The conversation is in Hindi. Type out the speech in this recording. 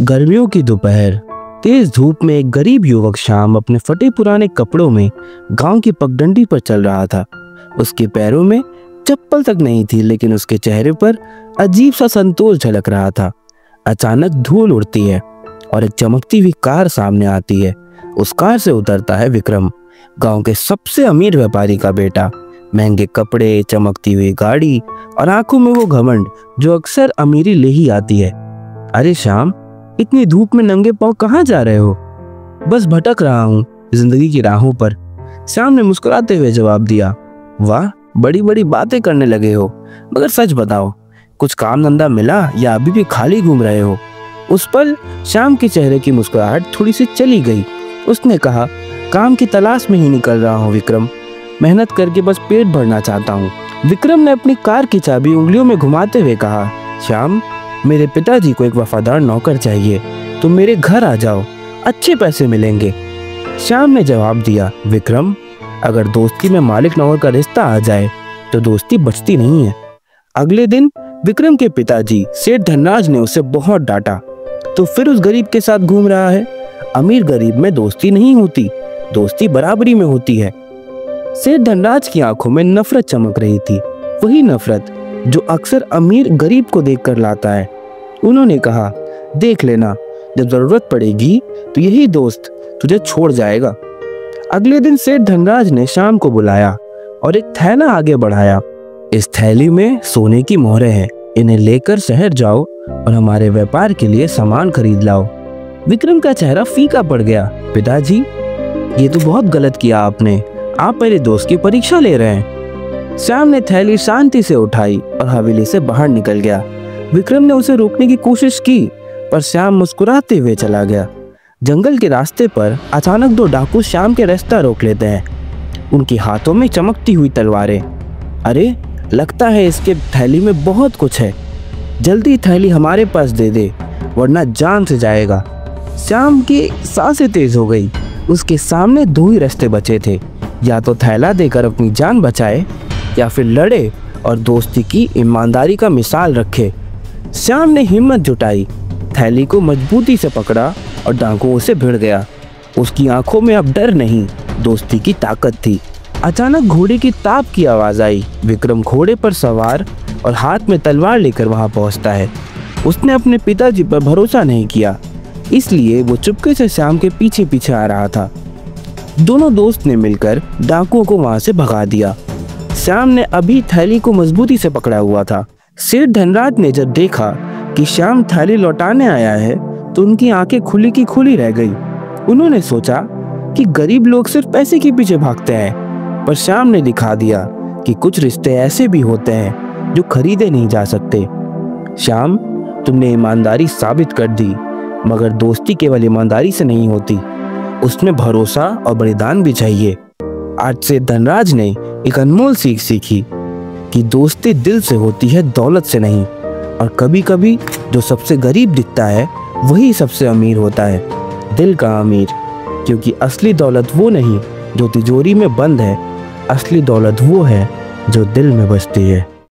गर्मियों की दोपहर, तेज धूप में एक गरीब युवक श्याम अपने फटे पुराने कपड़ों में गांव की पगडंडी पर चल रहा था। उसके पैरों में चप्पल तक नहीं थी, लेकिन उसके चेहरे पर अजीब सा संतोष झलक रहा था। अचानक धूल उड़ती है और एक चमकती हुई कार सामने आती है। उस कार से उतरता है विक्रम, गांव के सबसे अमीर व्यापारी का बेटा। महंगे कपड़े, चमकती हुई गाड़ी और आंखों में वो घमंड जो अक्सर अमीरी ले ही आती है। अरे श्याम, इतनी धूप में नंगे पांव कहाँ जा रहे हो? बस भटक रहा हूँ जिंदगी की राहों पर, श्याम ने मुस्कुराते हुए जवाब दिया। वाह, बड़ी बड़ी बातें करने लगे हो, मगर सच बताओ, कुछ काम धंधा मिला या अभी भी खाली घूम रहे हो? उस पल श्याम के चेहरे की मुस्कुराहट थोड़ी सी चली गई। उसने कहा, काम की तलाश में ही निकल रहा हूँ विक्रम, मेहनत करके बस पेट भरना चाहता हूँ। विक्रम ने अपनी कार की चाबी उंगलियों में घुमाते हुए कहा, श्याम, मेरे पिताजी को एक वफादार नौकर चाहिए, तुम मेरे घर आ जाओ, अच्छे पैसे मिलेंगे। श्याम ने जवाब दिया, विक्रम, अगर दोस्ती में मालिक नौकर का रिश्ता आ जाए तो दोस्ती बचती नहीं है। अगले दिन विक्रम के पिताजी सेठ धनराज ने उसे बहुत डांटा। तो फिर उस गरीब के साथ घूम रहा है? अमीर गरीब में दोस्ती नहीं होती, दोस्ती बराबरी में होती है। सेठ धनराज की आंखों में नफरत चमक रही थी, वही नफरत जो अक्सर अमीर गरीब को देखकर लाता है। उन्होंने कहा, देख लेना, जब जरूरत पड़ेगी तो यही दोस्त तुझे छोड़ जाएगा। अगले दिन सेठ धनराज ने श्याम को बुलाया और एक थैला आगे बढ़ाया। इस थैली में सोने की मोहरें हैं, इन्हें लेकर शहर जाओ और हमारे व्यापार के लिए सामान खरीद लाओ। विक्रम का चेहरा फीका पड़ गया। पिताजी, ये तो बहुत गलत किया आपने, आप मेरे दोस्त की परीक्षा ले रहे हैं। श्याम ने थैली शांति से उठाई और हवेली से बाहर निकल गया। विक्रम ने उसे रोकने की कोशिश की, पर श्याम मुस्कुराते हुए चला गया। जंगल के रास्ते पर अचानक दो डाकू श्याम के रास्ता रोक लेते हैं, उनकी हाथों में चमकती हुई तलवारें। अरे, लगता है इसके थैली में बहुत कुछ है, जल्दी थैली हमारे पास दे दे, वरना जान से जाएगा। श्याम की सांसें तेज हो गई। उसके सामने दो ही रास्ते बचे थे, या तो थैला देकर अपनी जान बचाए या फिर लड़े और दोस्ती की ईमानदारी का मिसाल रखे। श्याम ने हिम्मत जुटाई, थैली को मजबूती से पकड़ा और डाकुओं से भिड़ गया। उसकी आंखों में अब डर नहीं, दोस्ती की ताकत थी। अचानक घोड़े की ताप की आवाज आई। विक्रम घोड़े पर सवार और हाथ में तलवार लेकर वहां पहुंचता है। उसने अपने पिताजी पर भरोसा नहीं किया, इसलिए वो चुपके से श्याम के पीछे पीछे आ रहा था। दोनों दोस्त ने मिलकर डाकुओं को वहां से भगा दिया। श्याम ने अभी थैली को मजबूती से पकड़ा हुआ था। सेठ धनराज ने जब देखा कि श्याम थैली लौटाने आया है तो उनकी आंखें खुली की खुली रह गई। उन्होंने सोचा कि गरीब लोग सिर्फ पैसे के पीछे भागते हैं, पर श्याम ने दिखा दिया कि कुछ रिश्ते ऐसे भी होते हैं जो खरीदे नहीं जा सकते। श्याम, तुमने ईमानदारी साबित कर दी, मगर दोस्ती केवल ईमानदारी से नहीं होती, उसमें भरोसा और बलिदान भी चाहिए। आज से धनराज ने एक अनमोल सीख सीखी कि दोस्ती दिल से होती है, दौलत से नहीं। और कभी कभी जो सबसे गरीब दिखता है वही सबसे अमीर होता है, दिल का अमीर। क्योंकि असली दौलत वो नहीं जो तिजोरी में बंद है, असली दौलत वो है जो दिल में बसती है।